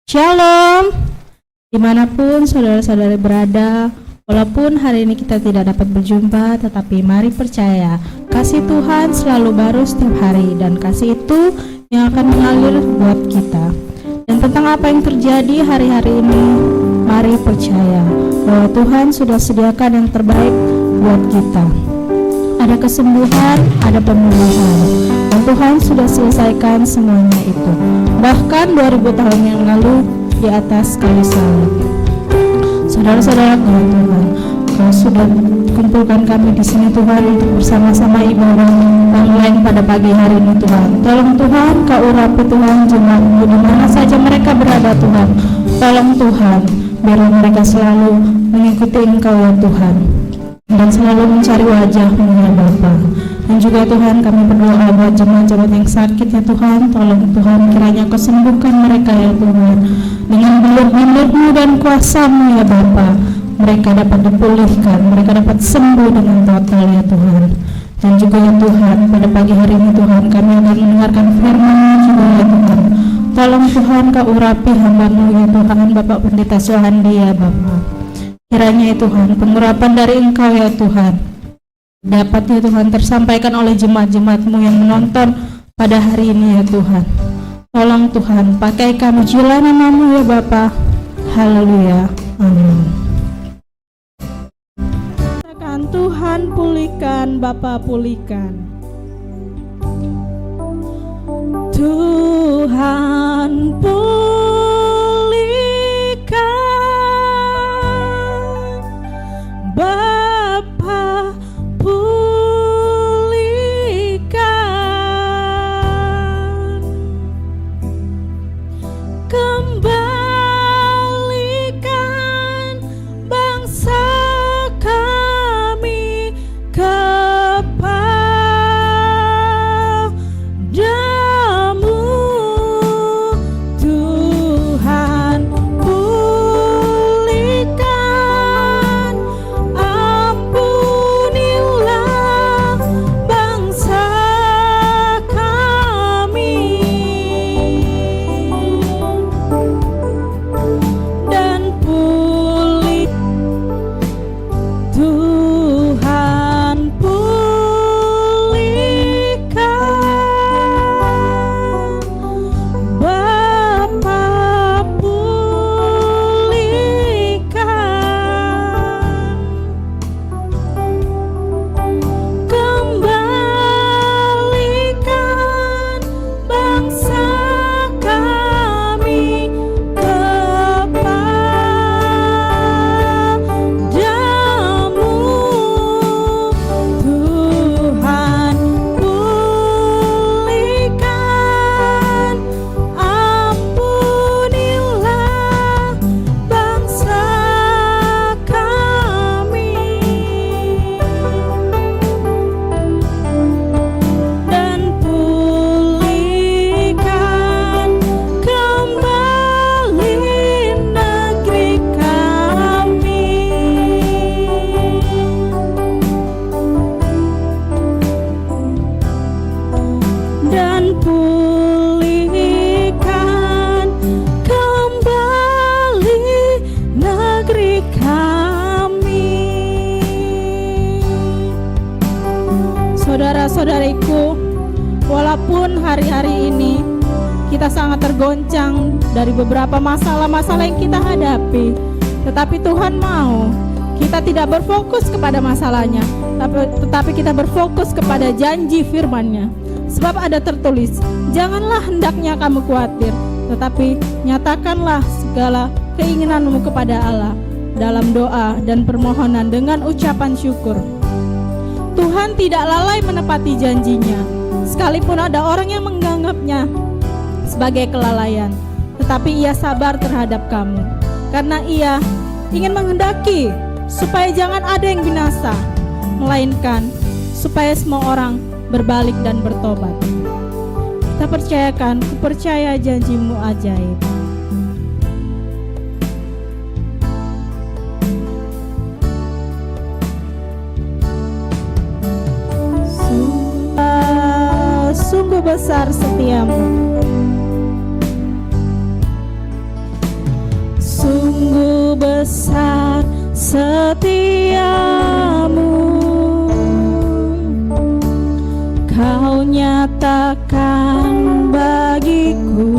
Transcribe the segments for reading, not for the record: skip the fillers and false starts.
Shalom, dimanapun saudara-saudari berada, walaupun hari ini kita tidak dapat berjumpa, tetapi mari percaya, kasih Tuhan selalu baru setiap hari, dan kasih itu yang akan mengalir buat kita. Dan tentang apa yang terjadi hari-hari ini, mari percaya bahwa Tuhan sudah sediakan yang terbaik buat kita. Ada kesembuhan, ada pemulihan, dan Tuhan sudah selesaikan semuanya itu. Bahkan 2000 tahun yang lalu di atas kayu salib. Saudara-saudara Tuhan, Kau sudah kumpulkan kami di sini Tuhan untuk bersama-sama ibadah online pada pagi hari ini Tuhan. Tolong Tuhan, Kau urapi Tuhan jemaat-Mu di mana saja mereka berada Tuhan. Tolong Tuhan, biar mereka selalu mengikuti Engkau ya Tuhan, dan selalu mencari wajah-Mu ya Bapa. Dan juga Tuhan, kami berdoa buat jemaat-jemaat yang sakit ya Tuhan. Tolong Tuhan, kiranya Kau sembuhkan mereka ya Tuhan, dengan belut-belut-Mu dan kuasa-Mu ya Bapa. Mereka dapat dipulihkan, mereka dapat sembuh dengan total ya Tuhan. Dan juga ya Tuhan, pada pagi hari ini Tuhan, kami akan mendengarkan firman-Mu juga ya Tuhan. Tolong Tuhan, Kau urapi hamba-Mu ya Tuhan, Bapak Pendeta Sohandi ya Bapa. Kiranya ya Tuhan, pengurapan dari Engkau ya Tuhan dapat ya Tuhan tersampaikan oleh jemaat-jemaat-Mu yang menonton pada hari ini ya Tuhan. Tolong Tuhan, pakai kami jalan nama-Mu ya Bapa. Haleluya, amin. Tuhan pulihkan, Bapa pulihkan. Tuhan pulihkan, Bapa pulihkan, kembalikan bangsa saudara-saudariku, walaupun hari-hari ini kita sangat tergoncang dari beberapa masalah-masalah yang kita hadapi, tetapi Tuhan mau kita tidak berfokus kepada masalahnya, tetapi kita berfokus kepada janji firman-Nya. Sebab ada tertulis, janganlah hendaknya kamu khawatir, tetapi nyatakanlah segala keinginanmu kepada Allah dalam doa dan permohonan dengan ucapan syukur. Tuhan tidak lalai menepati janjinya, sekalipun ada orang yang menganggapnya sebagai kelalaian, tetapi Ia sabar terhadap kamu, karena Ia ingin menghendaki supaya jangan ada yang binasa, melainkan supaya semua orang berbalik dan bertobat. Kita percayakan, kupercaya janjimu ajaib. besar setiamu. Sungguh besar setiamu, Kau nyatakan bagiku.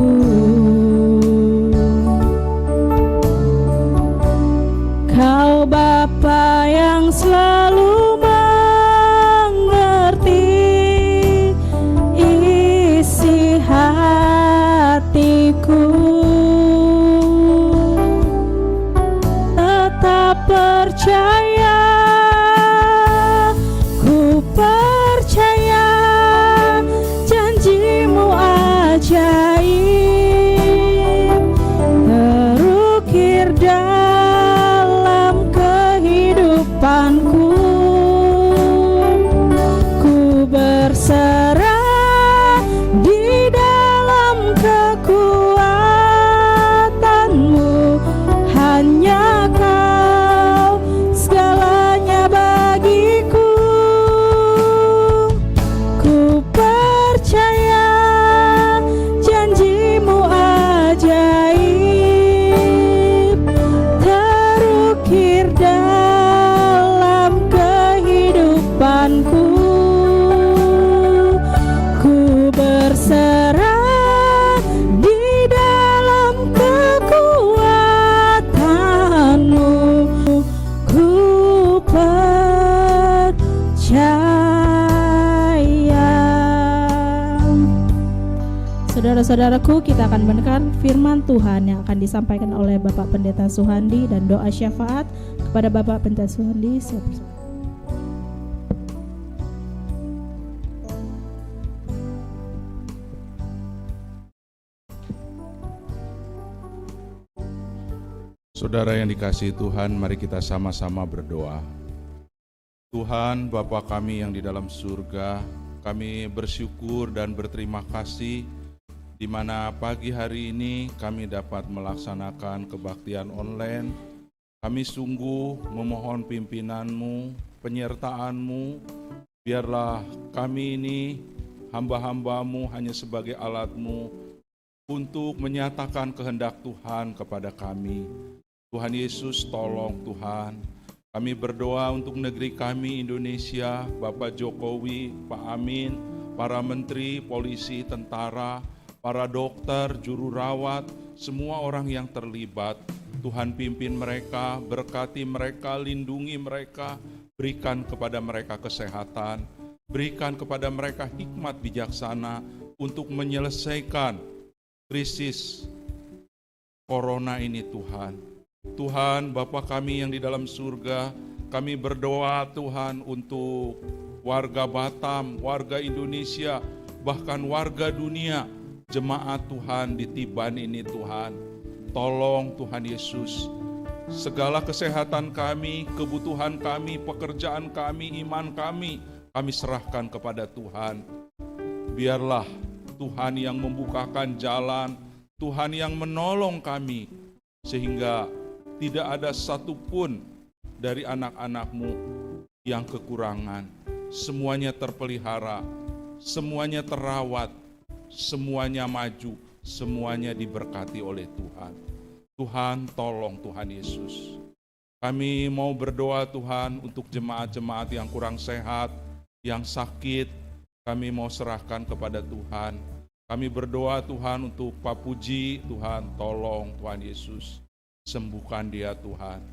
Kau Bapa yang selalu mengerti isi hatiku. Tetap percaya, ku percaya janjimu ajaib terukir dalam kehidupanku. Ku berserah di dalam kekuatanmu, hanya Kau segalanya bagiku. Ku percaya janjimu ajaib terukir dalam kehidupanku. Ku berserah di dalam kekuatanmu. Ku percaya. Saudara-saudaraku, kita akan mendengar firman Tuhan yang akan disampaikan oleh Bapak Pendeta Suhandi dan doa syafaat kepada Bapak Pendeta Suhandi. Siap bersama. Saudara yang dikasihi Tuhan, mari kita sama-sama berdoa. Tuhan, Bapa kami yang di dalam surga, kami bersyukur dan berterima kasih di mana pagi hari ini kami dapat melaksanakan kebaktian online. Kami sungguh memohon pimpinan-Mu, penyertaan-Mu, biarlah kami ini hamba-hamba-Mu hanya sebagai alat-Mu untuk menyatakan kehendak Tuhan kepada kami. Tuhan Yesus, tolong Tuhan. Kami berdoa untuk negeri kami Indonesia, Bapak Jokowi, Pak Amin, para menteri, polisi, tentara, para dokter, juru rawat, semua orang yang terlibat. Tuhan pimpin mereka, berkati mereka, lindungi mereka, berikan kepada mereka kesehatan, berikan kepada mereka hikmat bijaksana untuk menyelesaikan krisis corona ini Tuhan. Tuhan, Bapa kami yang di dalam surga, kami berdoa Tuhan untuk warga Batam, warga Indonesia, bahkan warga dunia, jemaat Tuhan di Tiban ini Tuhan. Tolong Tuhan Yesus, segala kesehatan kami, kebutuhan kami, pekerjaan kami, iman kami serahkan kepada Tuhan. Biarlah Tuhan yang membukakan jalan, Tuhan yang menolong kami, sehingga tidak ada satupun dari anak-anak-Mu yang kekurangan. Semuanya terpelihara, semuanya terawat, semuanya maju, semuanya diberkati oleh Tuhan. Tuhan, tolong Tuhan Yesus. Kami mau berdoa Tuhan untuk jemaat-jemaat yang kurang sehat, yang sakit, kami mau serahkan kepada Tuhan. Kami berdoa Tuhan untuk Pak Puji, Tuhan tolong Tuhan Yesus. Sembuhkan dia Tuhan.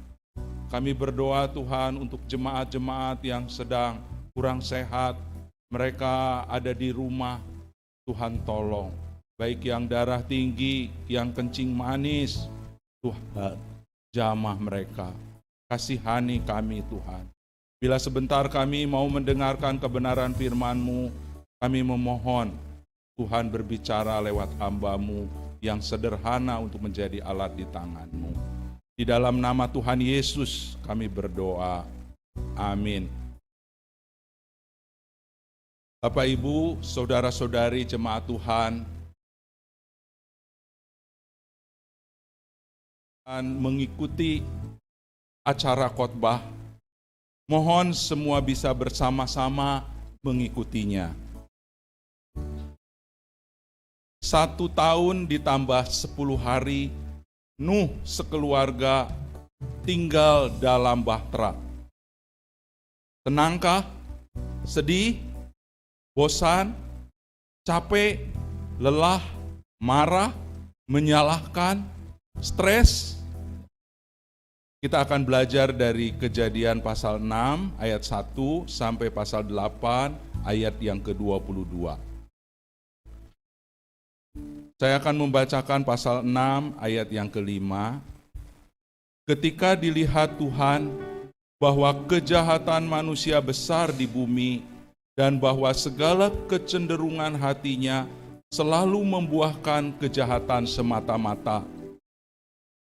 Kami berdoa Tuhan untuk jemaat-jemaat yang sedang kurang sehat, mereka ada di rumah, Tuhan tolong. Baik yang darah tinggi, yang kencing manis, Tuhan jamah mereka. Kasihani kami Tuhan. Bila sebentar kami mau mendengarkan kebenaran firman-Mu, kami memohon Tuhan berbicara lewat hamba-Mu yang sederhana untuk menjadi alat di tangan-Mu. Di dalam nama Tuhan Yesus kami berdoa. Amin. Bapak Ibu, saudara-saudari jemaat Tuhan, mengikuti acara khotbah, mohon semua bisa bersama-sama mengikutinya. 1 tahun ditambah 10 hari, Nuh sekeluarga tinggal dalam bahtera. Tenangkah? Sedih? Bosan? Capek? Lelah? Marah? Menyalahkan? Stres? Kita akan belajar dari Kejadian pasal 6 ayat 1 sampai pasal 8 ayat yang ke-22. Saya akan membacakan pasal 6 ayat yang ke-5. Ketika dilihat Tuhan bahwa kejahatan manusia besar di bumi dan bahwa segala kecenderungan hatinya selalu membuahkan kejahatan semata-mata,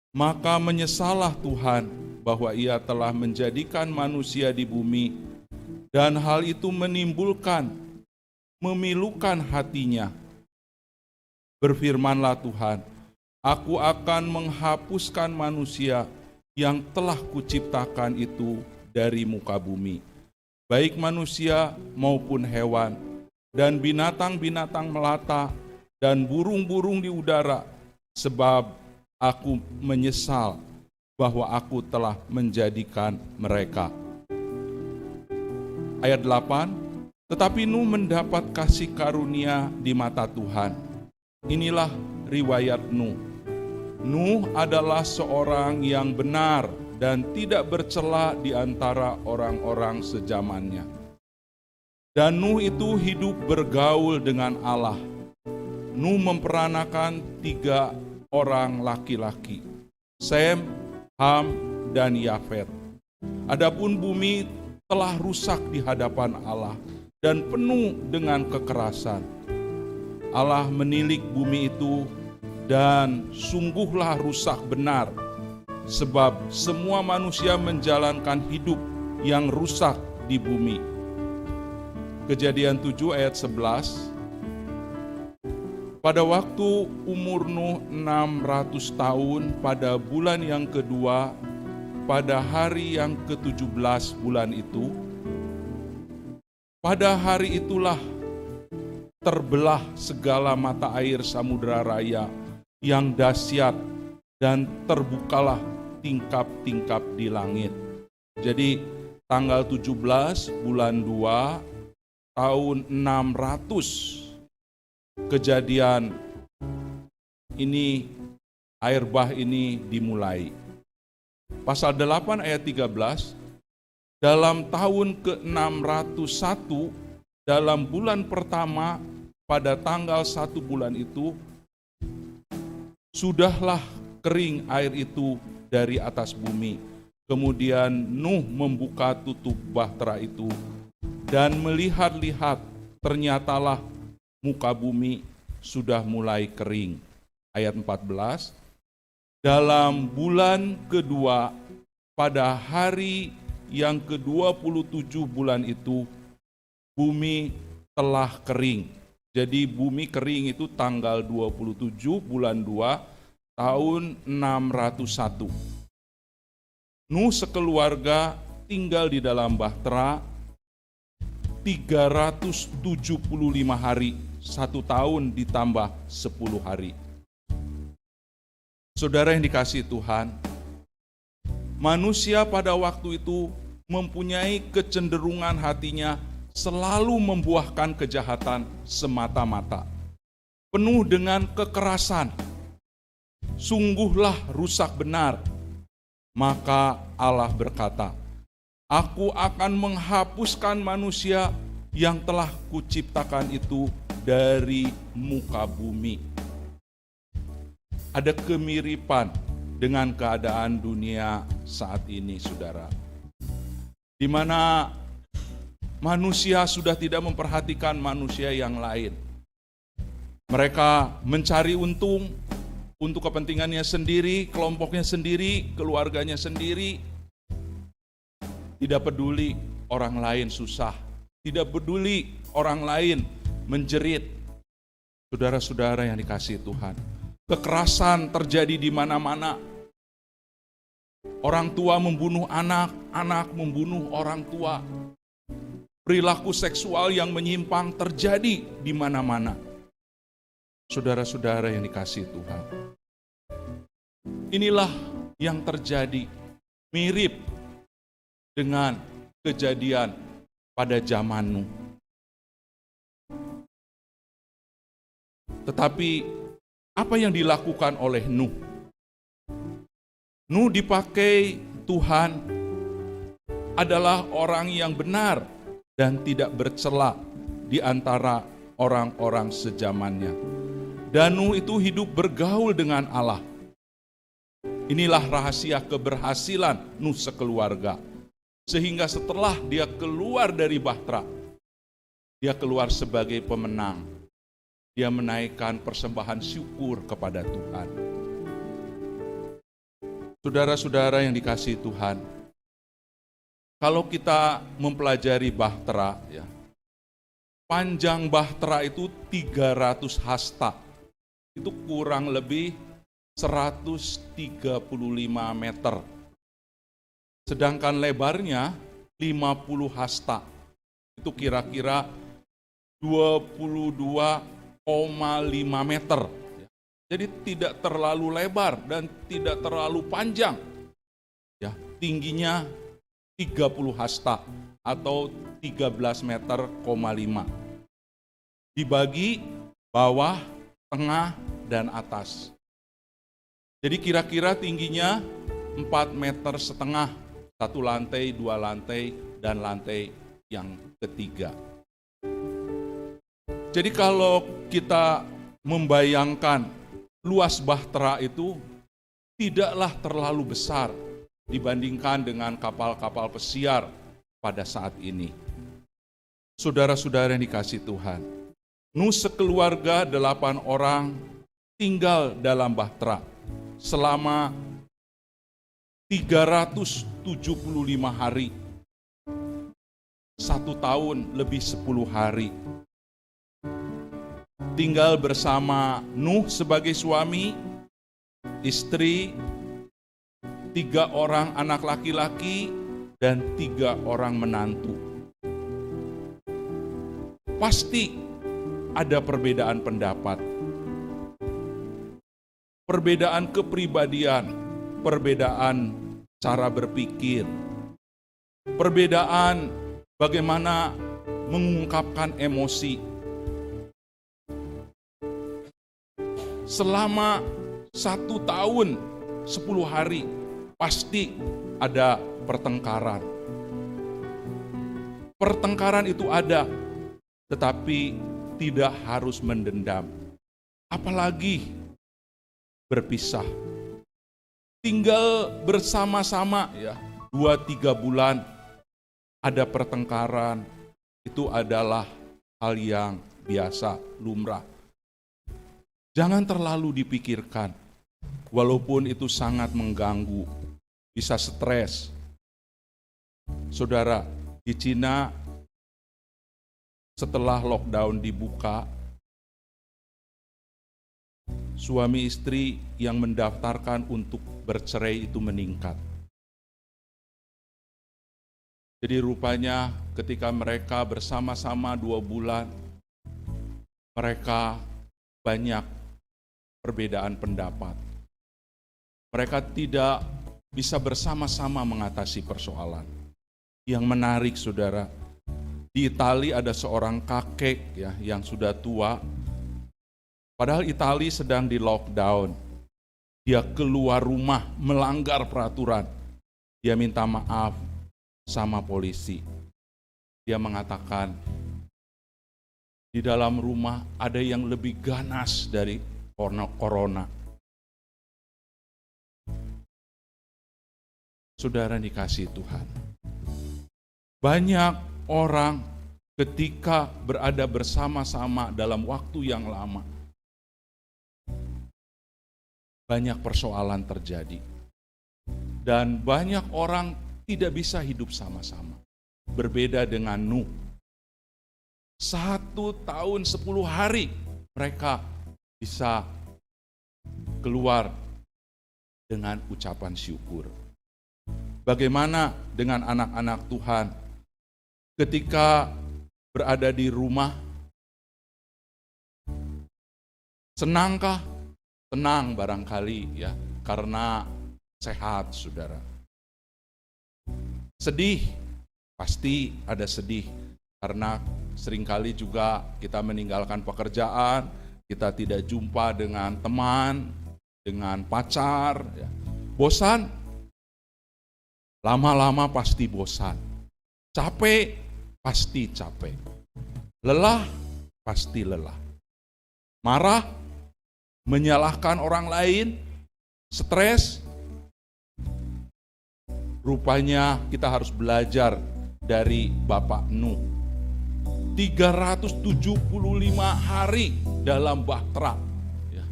maka menyesallah Tuhan bahwa Ia telah menjadikan manusia di bumi, dan hal itu memilukan hatinya. Berfirmanlah Tuhan, Aku akan menghapuskan manusia yang telah kuciptakan itu dari muka bumi, baik manusia maupun hewan, dan binatang-binatang melata, dan burung-burung di udara, sebab Aku menyesal bahwa Aku telah menjadikan mereka. Ayat 8, tetapi Nuh mendapat kasih karunia di mata Tuhan. Inilah riwayat Nuh. Nuh adalah seorang yang benar dan tidak bercela di antara orang-orang sezamannya. Dan Nuh itu hidup bergaul dengan Allah. Nuh memperanakan 3 orang laki-laki, Sem, Ham, dan Yafet. Adapun bumi telah rusak di hadapan Allah dan penuh dengan kekerasan. Allah menilik bumi itu dan sungguhlah rusak benar, sebab semua manusia menjalankan hidup yang rusak di bumi. Kejadian 7 ayat 11. Pada waktu umur Nuh 600 tahun, pada bulan yang kedua, pada hari yang ke-17 bulan itu, pada hari itulah terbelah segala mata air samudera raya yang dahsyat, dan terbukalah tingkap-tingkap di langit. Jadi tanggal 17 bulan 2 tahun 600 kejadian ini, air bah ini dimulai. Pasal 8 ayat 13, dalam tahun ke-601 dalam bulan pertama pada tanggal 1 bulan itu, sudahlah kering air itu dari atas bumi. Kemudian Nuh membuka tutup bahtera itu dan melihat-lihat, ternyatalah muka bumi sudah mulai kering. Ayat 14, dalam bulan kedua pada hari yang ke-27 bulan itu, bumi telah kering. Jadi bumi kering itu tanggal 27 bulan 2 tahun 601. Nuh sekeluarga tinggal di dalam bahtera 375 hari, 1 tahun ditambah 10 hari. Saudara yang dikasihi Tuhan, manusia pada waktu itu mempunyai kecenderungan hatinya selalu membuahkan kejahatan semata-mata, penuh dengan kekerasan. Sungguhlah rusak benar. Maka Allah berkata, Aku akan menghapuskan manusia yang telah kuciptakan itu dari muka bumi. Ada kemiripan dengan keadaan dunia saat ini, saudara, di mana manusia sudah tidak memperhatikan manusia yang lain. Mereka mencari untung untuk kepentingannya sendiri, kelompoknya sendiri, keluarganya sendiri. Tidak peduli orang lain susah, tidak peduli orang lain menjerit. Saudara-saudara yang dikasihi Tuhan, kekerasan terjadi di mana-mana. Orang tua membunuh anak, anak membunuh orang tua. Perilaku seksual yang menyimpang terjadi di mana-mana. Saudara-saudara yang dikasihi Tuhan, inilah yang terjadi mirip dengan kejadian pada zaman Nuh. Tetapi apa yang dilakukan oleh Nuh? Nuh dipakai Tuhan adalah orang yang benar dan tidak bercela di antara orang-orang sezamannya. Dan Nuh itu hidup bergaul dengan Allah. Inilah rahasia keberhasilan Nuh sekeluarga. Sehingga setelah dia keluar dari bahtera, dia keluar sebagai pemenang. Dia menaikkan persembahan syukur kepada Tuhan. Saudara-saudara yang dikasihi Tuhan, kalau kita mempelajari bahtera, ya, panjang bahtera itu 300 hasta. Itu kurang lebih 135 meter. Sedangkan lebarnya 50 hasta. Itu kira-kira 22,5 meter. Jadi tidak terlalu lebar dan tidak terlalu panjang. Ya, tingginya 30 hasta atau 13 meter, 5. Dibagi bawah, tengah, dan atas. Jadi kira-kira tingginya 4,5 meter, 1 lantai, 2 lantai, dan lantai yang ketiga. Jadi kalau kita membayangkan luas bahtera itu tidaklah terlalu besar dibandingkan dengan kapal-kapal pesiar pada saat ini. Saudara-saudara yang dikasihi Tuhan, Nuh sekeluarga 8 orang tinggal dalam bahtera selama 375 hari, 1 tahun lebih 10 hari. Tinggal bersama Nuh sebagai suami, istri, 3 orang anak laki-laki, dan 3 orang menantu. Pasti ada perbedaan pendapat, perbedaan kepribadian, perbedaan cara berpikir, perbedaan bagaimana mengungkapkan emosi. Selama 1 tahun 10 hari pasti ada pertengkaran. Pertengkaran itu ada, tetapi tidak harus mendendam. Apalagi berpisah. Tinggal bersama-sama ya 2-3 bulan ada pertengkaran, itu adalah hal yang biasa, lumrah. Jangan terlalu dipikirkan, walaupun itu sangat mengganggu, bisa stres. Saudara, di Cina setelah lockdown dibuka, suami istri yang mendaftarkan untuk bercerai itu meningkat. Jadi rupanya ketika mereka bersama-sama 2 bulan, mereka banyak perbedaan pendapat. Mereka tidak bisa bersama-sama mengatasi persoalan. Yang menarik saudara, di Italia ada seorang kakek ya yang sudah tua. Padahal Italia sedang di lockdown. Dia keluar rumah melanggar peraturan. Dia minta maaf sama polisi. Dia mengatakan, di dalam rumah ada yang lebih ganas dari corona. Saudara dikasihi Tuhan. Banyak orang ketika berada bersama-sama dalam waktu yang lama, banyak persoalan terjadi. Dan banyak orang tidak bisa hidup sama-sama. Berbeda dengan Nuh. 1 tahun 10 hari mereka bisa keluar dengan ucapan syukur. Bagaimana dengan anak-anak Tuhan ketika berada di rumah, Senangkah? Senang barangkali ya, karena sehat, saudara. Sedih? Pasti ada sedih, karena seringkali juga kita meninggalkan pekerjaan, kita tidak jumpa dengan teman, dengan pacar. Ya. Bosan? Lama-lama pasti bosan. Capek? Pasti capek. Lelah? Pasti lelah. Marah? Menyalahkan orang lain? Stres? Rupanya kita harus belajar dari Bapak Nuh. 375 hari dalam bahtera. Ya.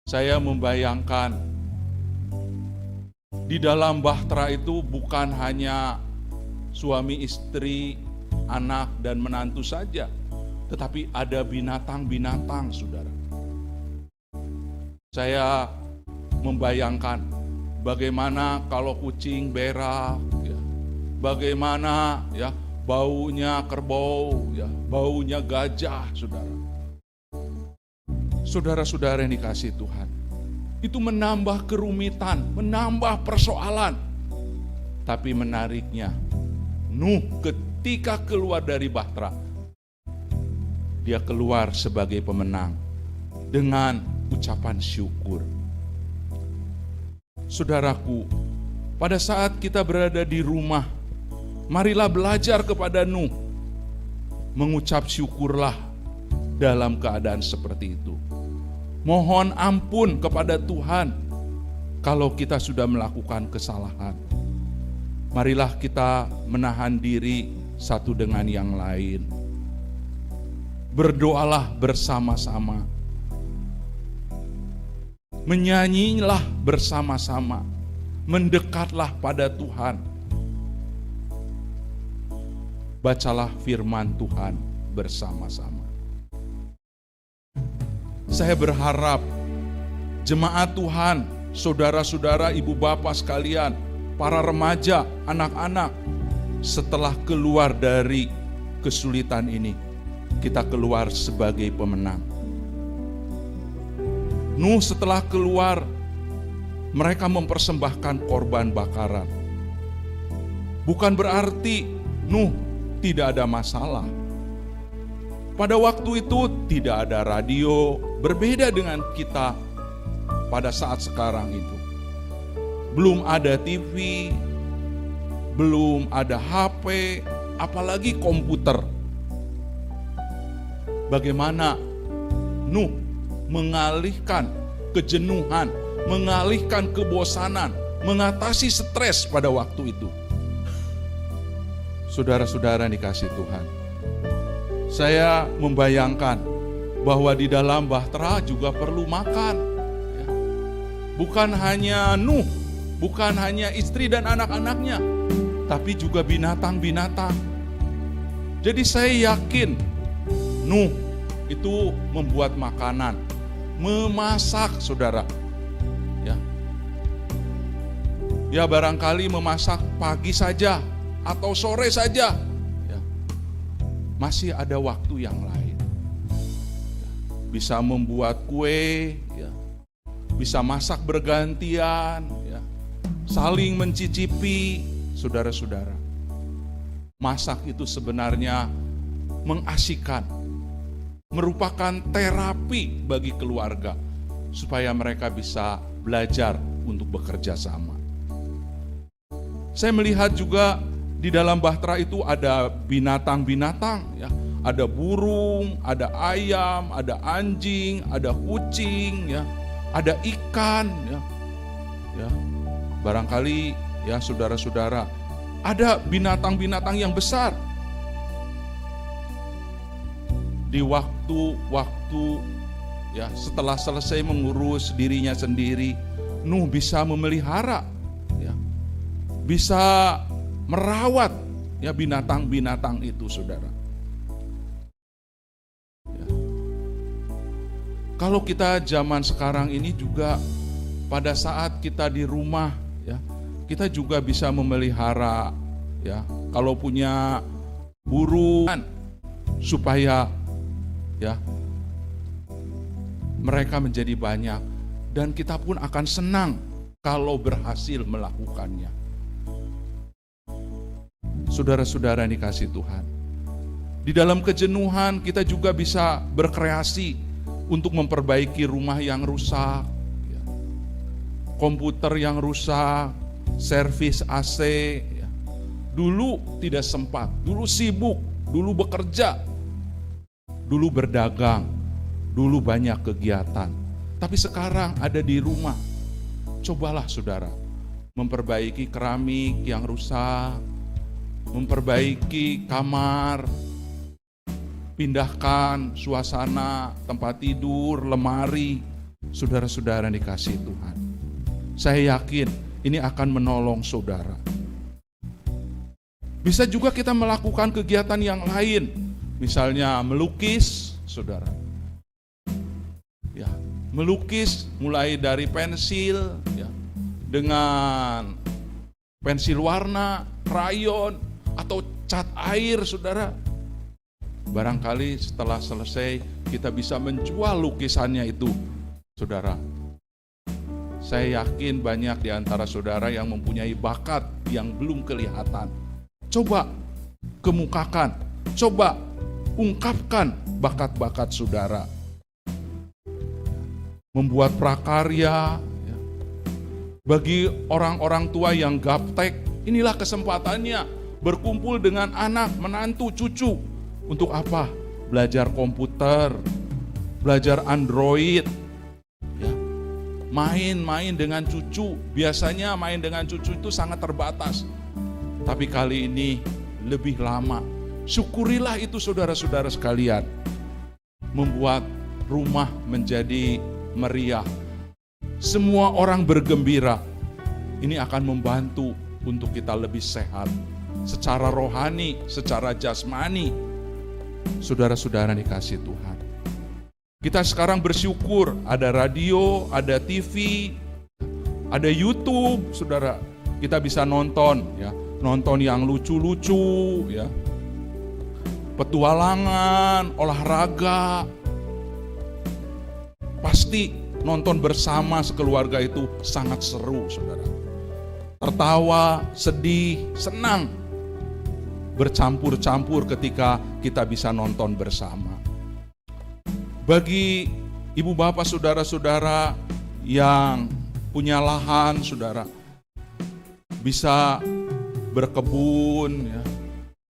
Saya membayangkan di dalam bahtera itu bukan hanya suami istri, anak dan menantu saja, tetapi ada binatang-binatang, saudara. Saya membayangkan bagaimana kalau kucing berak, ya. Bagaimana ya baunya kerbau, ya, baunya gajah, saudara. Saudara-saudara yang dikasihi Tuhan, itu menambah kerumitan, menambah persoalan. Tapi menariknya, Nuh ketika keluar dari bahtera, dia keluar sebagai pemenang dengan ucapan syukur. Saudaraku, pada saat kita berada di rumah, marilah belajar kepada Nuh. Mengucap syukurlah dalam keadaan seperti itu. Mohon ampun kepada Tuhan kalau kita sudah melakukan kesalahan. Marilah kita menahan diri satu dengan yang lain. Berdoalah bersama-sama. Menyanyilah bersama-sama. Mendekatlah pada Tuhan. Bacalah firman Tuhan bersama-sama. Saya berharap jemaat Tuhan, saudara-saudara, ibu bapak sekalian, para remaja, anak-anak, setelah keluar dari kesulitan ini, kita keluar sebagai pemenang. Nuh setelah keluar, mereka mempersembahkan korban bakaran. Bukan berarti Nuh tidak ada masalah. Pada waktu itu tidak ada radio, berbeda dengan kita pada saat sekarang itu. Belum ada TV, belum ada HP, apalagi komputer. Bagaimana Nuh mengalihkan kejenuhan, mengalihkan kebosanan, mengatasi stres pada waktu itu. Saudara-saudara yang dikasihi Tuhan, saya membayangkan bahwa di dalam bahtera juga perlu makan. Bukan hanya Nuh, bukan hanya istri dan anak-anaknya, tapi juga binatang-binatang. Jadi saya yakin Nuh itu membuat makanan, memasak, saudara. Ya barangkali memasak pagi saja atau sore saja. Masih ada waktu yang lain. Bisa membuat kue, bisa masak bergantian, saling mencicipi, saudara-saudara. Masak itu sebenarnya mengasihkan, merupakan terapi bagi keluarga, supaya mereka bisa belajar untuk bekerja sama. Saya melihat juga di dalam bahtera itu ada binatang-binatang, ada burung, ada ayam, ada anjing, ada kucing, ada ikan, barangkali saudara-saudara, ada binatang-binatang yang besar. Di waktu-waktu setelah selesai mengurus dirinya sendiri, Nuh bisa memelihara, bisa merawat binatang-binatang itu, saudara. Kalau kita zaman sekarang ini juga pada saat kita di rumah, kita juga bisa memelihara, kalau punya burung, supaya mereka menjadi banyak, dan kita pun akan senang kalau berhasil melakukannya. Saudara-saudara yang dikasihi Tuhan, di dalam kejenuhan kita juga bisa berkreasi untuk memperbaiki rumah yang rusak, komputer yang rusak, servis AC. Dulu tidak sempat, dulu sibuk, dulu bekerja, dulu berdagang, dulu banyak kegiatan. Tapi sekarang ada di rumah. Cobalah saudara, memperbaiki keramik yang rusak, memperbaiki kamar, pindahkan suasana tempat tidur, lemari. Saudara-saudara yang dikasihi Tuhan, saya yakin ini akan menolong saudara. Bisa juga kita melakukan kegiatan yang lain, misalnya melukis, saudara. Ya, melukis mulai dari pensil, ya, dengan pensil warna, krayon, atau cat air, saudara. Barangkali setelah selesai kita bisa menjual lukisannya itu, saudara. Saya yakin banyak di antara saudara yang mempunyai bakat yang belum kelihatan. Coba kemukakan, coba ungkapkan bakat-bakat saudara. Membuat prakarya, ya. Bagi orang-orang tua yang gaptek, inilah kesempatannya berkumpul dengan anak, menantu, cucu. Untuk apa? Belajar komputer, belajar Android, ya. Main-main dengan cucu. Biasanya main dengan cucu itu sangat terbatas, tapi kali ini lebih lama. Syukurilah itu saudara-saudara sekalian. Membuat rumah menjadi meriah. Semua orang bergembira. Ini akan membantu untuk kita lebih sehat secara rohani, secara jasmani. Saudara-saudara dikasihi Tuhan, kita sekarang bersyukur ada radio, ada TV, ada YouTube, saudara. Kita bisa nonton, ya, nonton yang lucu-lucu, ya, petualangan, olahraga. Pasti nonton bersama sekeluarga itu sangat seru, saudara. Tertawa, sedih, senang, bercampur-campur ketika kita bisa nonton bersama. Bagi ibu bapak saudara-saudara yang punya lahan, saudara, bisa berkebun, ya,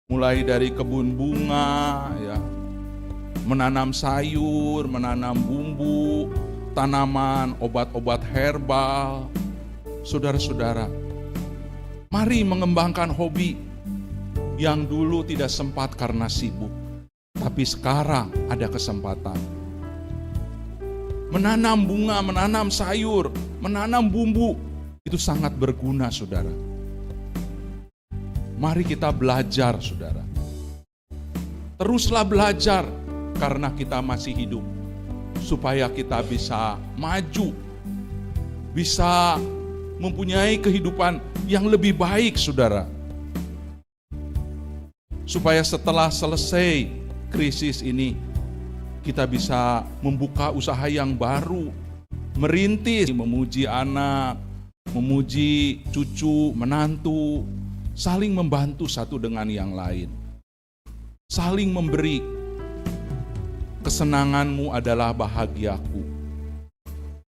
mulai dari kebun bunga, ya, menanam sayur, menanam bumbu, tanaman, obat-obat herbal. Saudara-saudara, mari mengembangkan hobi yang dulu tidak sempat karena sibuk, tapi sekarang ada kesempatan. Menanam bunga, menanam sayur, menanam bumbu, itu sangat berguna, saudara. Mari kita belajar, saudara. Teruslah belajar karena kita masih hidup, supaya kita bisa maju, bisa mempunyai kehidupan yang lebih baik, saudara. Supaya setelah selesai krisis ini, kita bisa membuka usaha yang baru, merintis, memuji anak, memuji cucu, menantu, saling membantu satu dengan yang lain, saling memberi. Kesenanganmu adalah bahagiaku.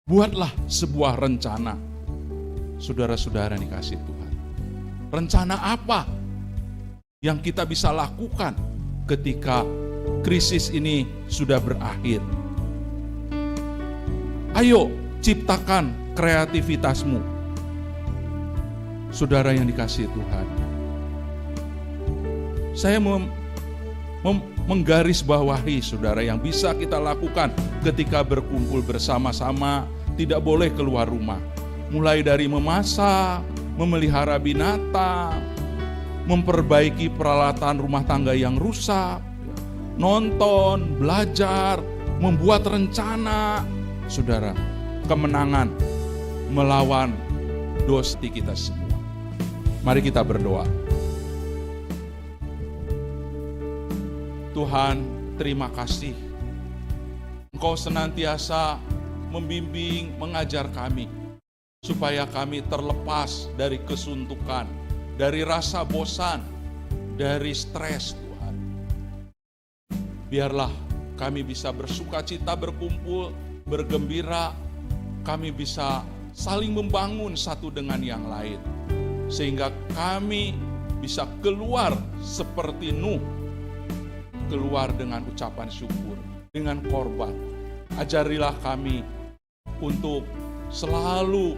Buatlah sebuah rencana, saudara-saudara dikasihi Tuhan. Rencana apa yang kita bisa lakukan ketika krisis ini sudah berakhir? Ayo ciptakan kreativitasmu, saudara yang dikasihi Tuhan. Saya menggarisbawahi, saudara, yang bisa kita lakukan ketika berkumpul bersama-sama. Tidak boleh keluar rumah, mulai dari memasak, memelihara binatang, memperbaiki peralatan rumah tangga yang rusak, nonton, belajar, membuat rencana, saudara, kemenangan melawan dosa kita semua. Mari kita berdoa. Tuhan, terima kasih. Engkau senantiasa membimbing, mengajar kami, supaya kami terlepas dari kesuntukan, dari rasa bosan, dari stres Tuhan. Biarlah kami bisa bersuka cita, berkumpul, bergembira, kami bisa saling membangun satu dengan yang lain, sehingga kami bisa keluar seperti Nuh, keluar dengan ucapan syukur, dengan korban. Ajarilah kami untuk selalu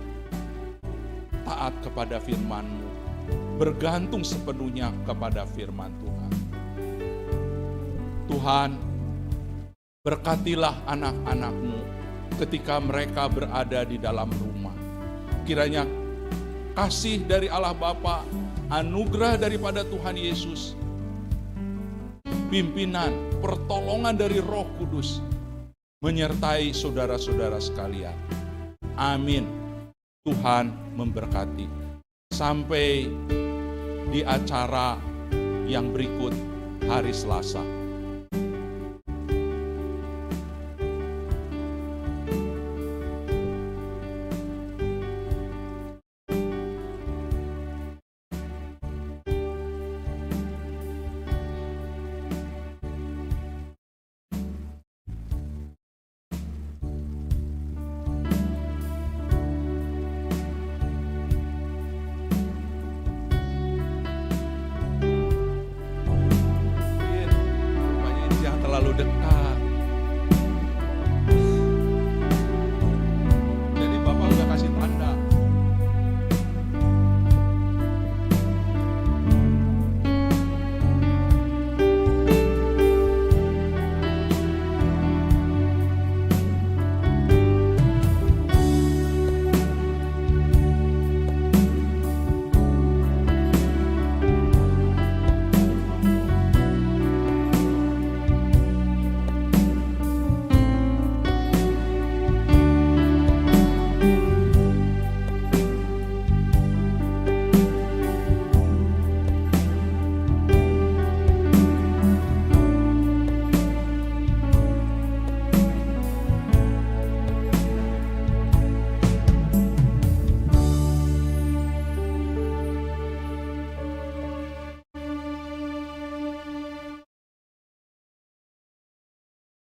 taat kepada firman-Mu, bergantung sepenuhnya kepada firman Tuhan. Tuhan, berkatilah anak-anak-Mu ketika mereka berada di dalam rumah. Kiranya kasih dari Allah Bapa, anugerah daripada Tuhan Yesus, pimpinan, pertolongan dari Roh Kudus menyertai saudara-saudara sekalian. Amin. Tuhan memberkati. Sampai di acara yang berikut hari Selasa.